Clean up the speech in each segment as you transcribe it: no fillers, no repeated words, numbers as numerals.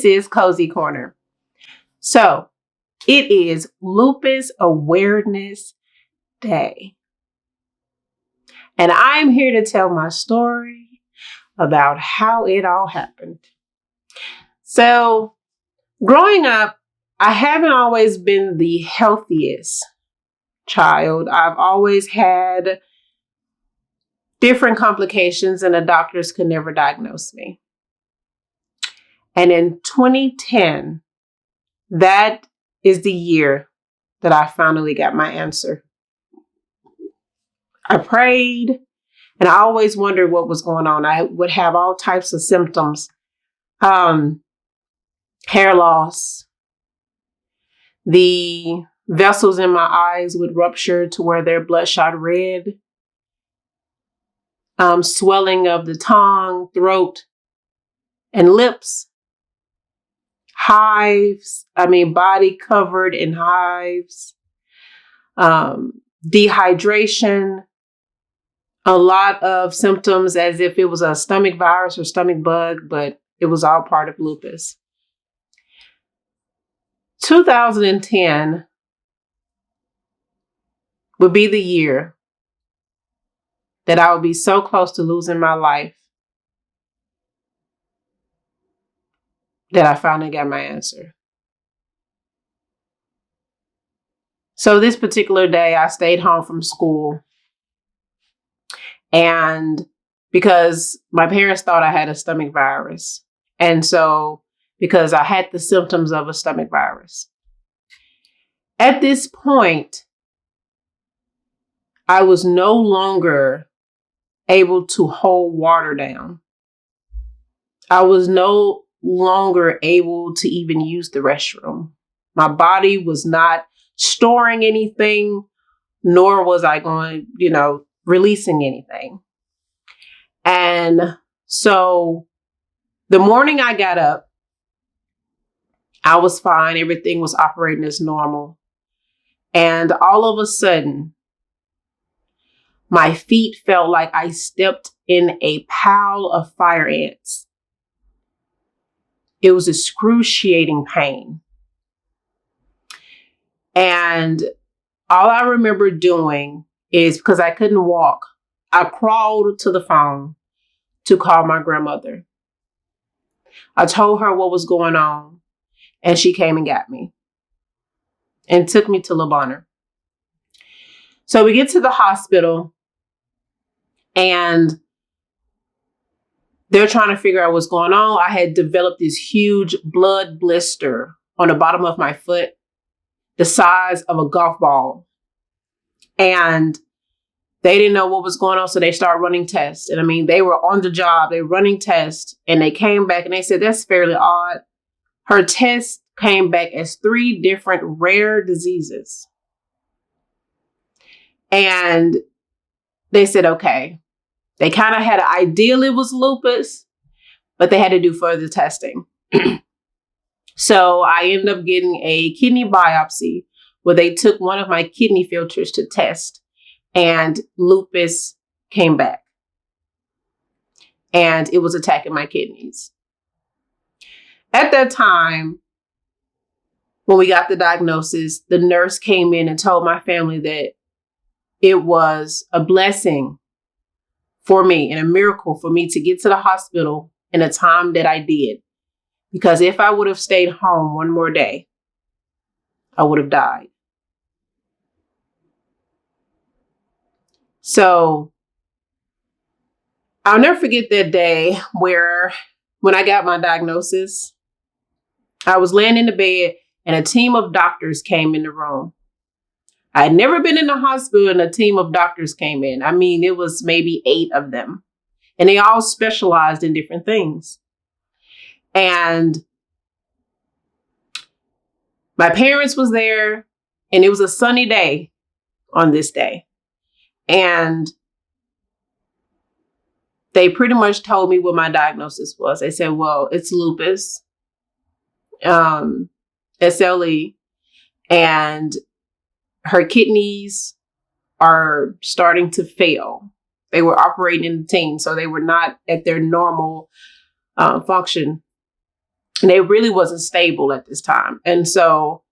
This is Cozy Corner. So, it is Lupus Awareness Day. And I'm here to tell my story about how it all happened. So, growing up, I haven't always been the healthiest child. I've always had different complications and the doctors could never diagnose me. And in 2010, that is the year that I finally got my answer. I prayed and I always wondered what was going on. I would have all types of symptoms, hair loss. The vessels in my eyes would rupture to where they're bloodshot red. Swelling of the tongue, throat, and lips. Hives, body covered in hives. Dehydration. A lot of symptoms as if it was a stomach virus or stomach bug, but it was all part of lupus. 2010 would be the year that I would be so close to losing my life that I finally got my answer. So this particular day, I stayed home from school. And because my parents thought I had a stomach virus. And so because I had the symptoms of a stomach virus. At this point, I was no longer able to hold water down. I was no longer able to even use the restroom. My body was not storing anything, nor was I going, releasing anything. And so the morning I got up, I was fine. Everything was operating as normal. And all of a sudden, my feet felt like I stepped in a pile of fire ants. It was excruciating pain. And all I remember doing is, because I couldn't walk, I crawled to the phone to call my grandmother. I told her what was going on, and she came and got me and took me to Lubbock. So we get to the hospital, and they're trying to figure out what's going on. I had developed this huge blood blister on the bottom of my foot, the size of a golf ball. And they didn't know what was going on, so they started running tests. And they were on the job. They were running tests, and they came back and they said, that's fairly odd. Her test came back as 3 different rare diseases. And they said, okay. They kind of had an ideal it was lupus, but they had to do further testing. So I ended up getting a kidney biopsy where they took one of my kidney filters to test, and lupus came back. And it was attacking my kidneys. At that time, when we got the diagnosis, the nurse came in and told my family that it was a blessing for me and a miracle for me to get to the hospital in a time that I did. Because if I would have stayed home one more day, I would have died. So I'll never forget that day when I got my diagnosis, I was laying in the bed and a team of doctors came in the room. I had never been in the hospital and a team of doctors came in. It was maybe 8 of them. And they all specialized in different things. And my parents was there, and it was a sunny day on this day. And they pretty much told me what my diagnosis was. They said, well, it's lupus, SLE, and her kidneys are starting to fail. They were operating in the teens, so they were not at their normal function. And they really wasn't stable at this time. And so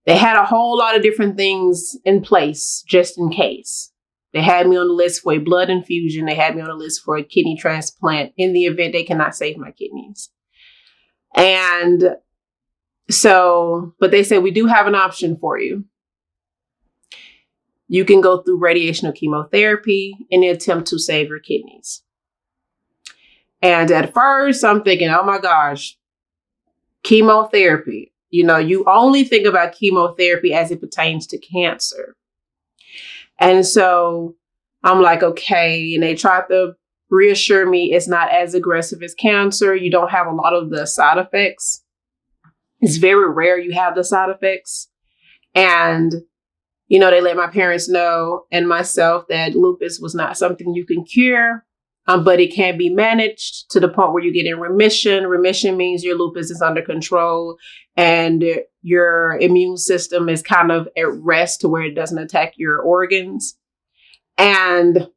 they had a whole lot of different things in place just in case. They had me on the list for a blood infusion. They had me on the list for a kidney transplant in the event they cannot save my kidneys. And so, but they said, we do have an option for you. You can go through radiation or chemotherapy in the attempt to save your kidneys. And at first, I'm thinking, oh my gosh, chemotherapy. You know, you only think about chemotherapy as it pertains to cancer. And so I'm like, okay. And they tried to reassure me it's not as aggressive as cancer. You don't have a lot of the side effects. It's very rare you have the side effects. And, you know, they let my parents know and myself that lupus was not something you can cure, but it can be managed to the point where you get in remission. Remission means your lupus is under control and your immune system is kind of at rest to where it doesn't attack your organs. And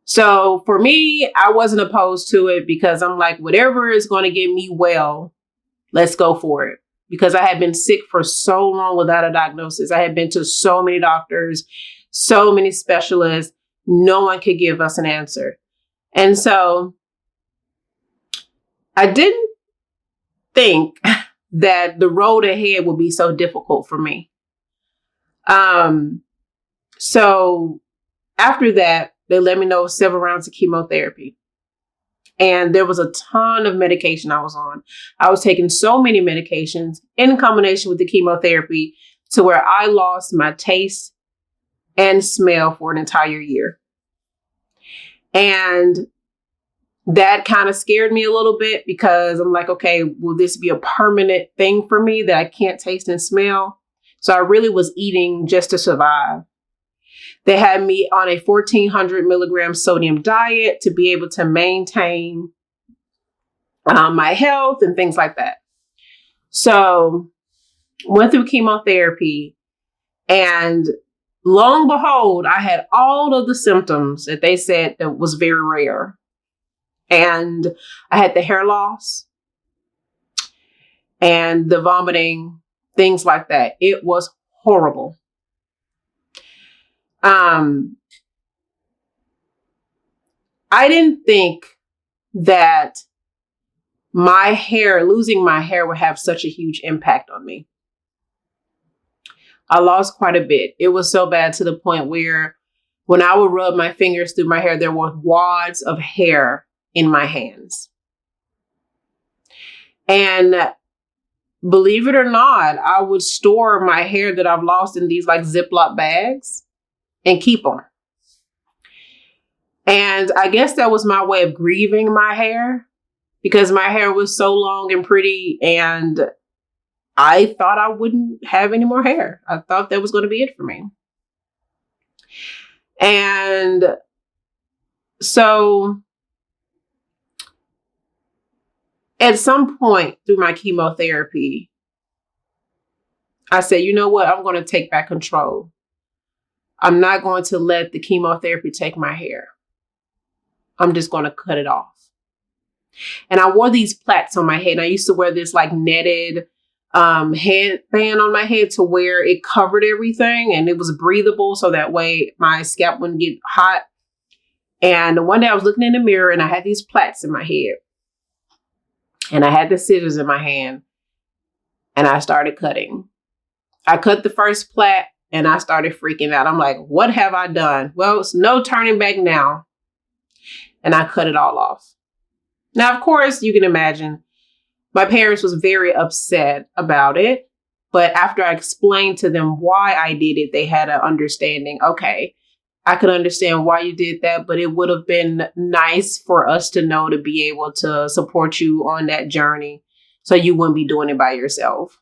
so for me, I wasn't opposed to it because I'm like, whatever is going to get me well, let's go for it. Because I had been sick for so long without a diagnosis. I had been to so many doctors, so many specialists. No one could give us an answer. And so I didn't think that the road ahead would be so difficult for me. So after that, they let me know several rounds of chemotherapy. And there was a ton of medication I was on. I was taking so many medications in combination with the chemotherapy to where I lost my taste and smell for an entire year. And that kind of scared me a little bit because I'm like, okay, will this be a permanent thing for me that I can't taste and smell? So I really was eating just to survive. They had me on a 1,400 milligram sodium diet to be able to maintain my health and things like that. So went through chemotherapy, and lo and behold, I had all of the symptoms that they said that was very rare. And I had the hair loss and the vomiting, things like that. It was horrible. I didn't think that losing my hair would have such a huge impact on me. I lost quite a bit. It was so bad to the point where when I would rub my fingers through my hair, there were wads of hair in my hands. And believe it or not, I would store my hair that I've lost in these like Ziploc bags and keep them. And I guess that was my way of grieving my hair because my hair was so long and pretty, and I thought I wouldn't have any more hair. I thought that was going to be it for me. And so at some point through my chemotherapy, I said, you know what? I'm going to take back control. I'm not going to let the chemotherapy take my hair. I'm just going to cut it off. And I wore these plaits on my head. And I used to wear this like netted headband on my head to where it covered everything and it was breathable. So that way my scalp wouldn't get hot. And one day I was looking in the mirror and I had these plaits in my head. And I had the scissors in my hand. And I started cutting. I cut the first plait and I started freaking out. I'm like, what have I done? Well, it's no turning back now. And I cut it all off. Now, of course, you can imagine my parents was very upset about it. But after I explained to them why I did it, they had an understanding. Okay, I could understand why you did that, but it would have been nice for us to know to be able to support you on that journey so you wouldn't be doing it by yourself.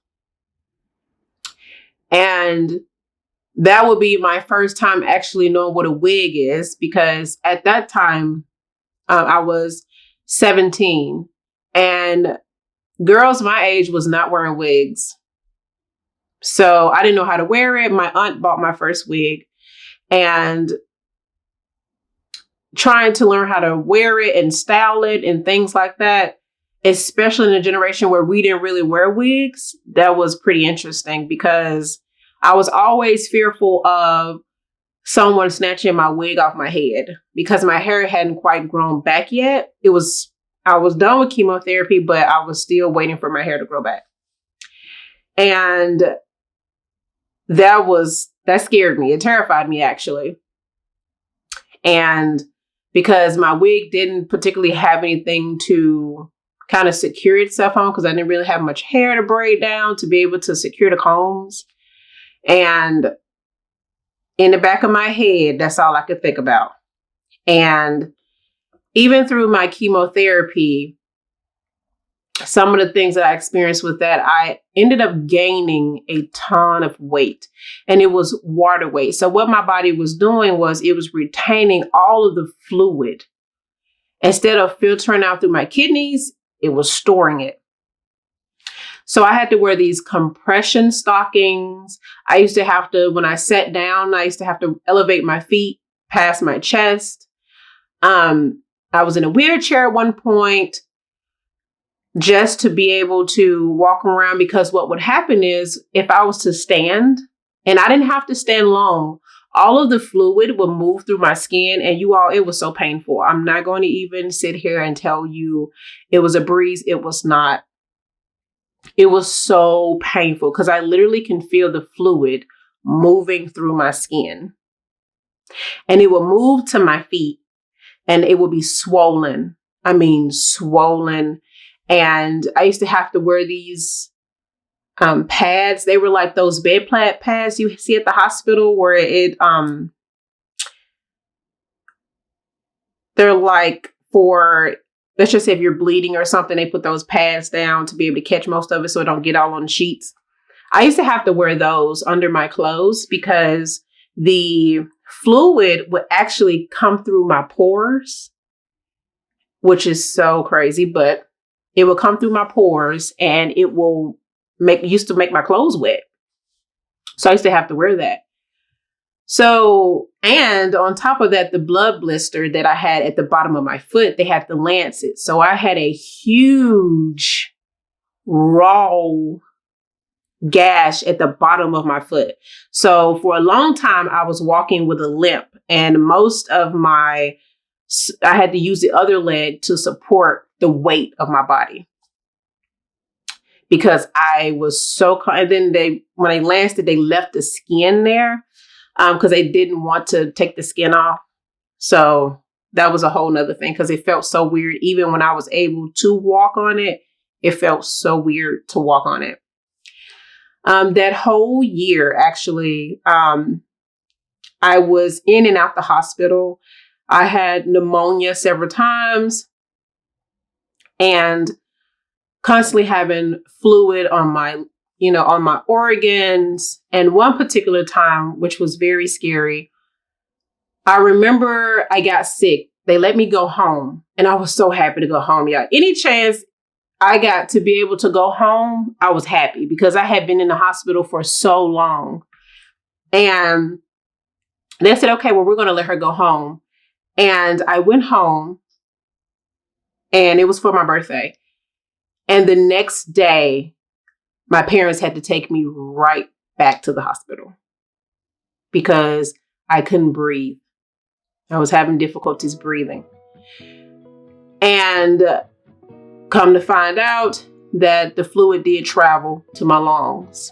And that would be my first time actually knowing what a wig is, because at that time, I was 17 and girls my age was not wearing wigs. So I didn't know how to wear it. My aunt bought my first wig, and trying to learn how to wear it and style it and things like that, especially in a generation where we didn't really wear wigs, that was pretty interesting because I was always fearful of someone snatching my wig off my head because my hair hadn't quite grown back yet. I was done with chemotherapy, but I was still waiting for my hair to grow back. And that scared me. It terrified me, actually. And because my wig didn't particularly have anything to kind of secure itself on, because I didn't really have much hair to braid down to be able to secure the combs. And in the back of my head, that's all I could think about. And even through my chemotherapy, some of the things that I experienced with that, I ended up gaining a ton of weight, and it was water weight. So what my body was doing was it was retaining all of the fluid. Instead of filtering out through my kidneys, it was storing it. So I had to wear these compression stockings. I used to have to, when I sat down, I used to have to elevate my feet past my chest. I was in a wheelchair at one point just to be able to walk around, because what would happen is if I was to stand, and I didn't have to stand long, all of the fluid would move through my skin, and it was so painful. I'm not going to even sit here and tell you it was a breeze. It was not. It was so painful because I literally can feel the fluid moving through my skin, and it would move to my feet, and it would be swollen. I mean, swollen. And I used to have to wear these pads. They were like those bed pads you see at the hospital where they're like for, let's just say if you're bleeding or something, they put those pads down to be able to catch most of it so it don't get all on the sheets. I used to have to wear those under my clothes because the fluid would actually come through my pores, which is so crazy, but it will come through my pores and it used to make my clothes wet. So I used to have to wear that. So, and on top of that, the blood blister that I had at the bottom of my foot, they had to lance it. So I had a huge raw gash at the bottom of my foot. So for a long time, I was walking with a limp, and I had to use the other leg to support the weight of my body because I was so, and then when they lanced it, they left the skin there because they didn't want to take the skin off. So that was a whole nother thing because it felt so weird. Even when I was able to walk on it, it felt so weird to walk on it. That whole year, actually, I was in and out the hospital. I had pneumonia several times and constantly having fluid on my organs. And one particular time, which was very scary, I remember I got sick. They let me go home, and I was so happy to go home. Yeah, any chance I got to be able to go home, I was happy because I had been in the hospital for so long. And they said, okay, well, we're going to let her go home. And I went home, and it was for my birthday. And the next day, my parents had to take me right back to the hospital because I couldn't breathe. I was having difficulties breathing. And come to find out that the fluid did travel to my lungs.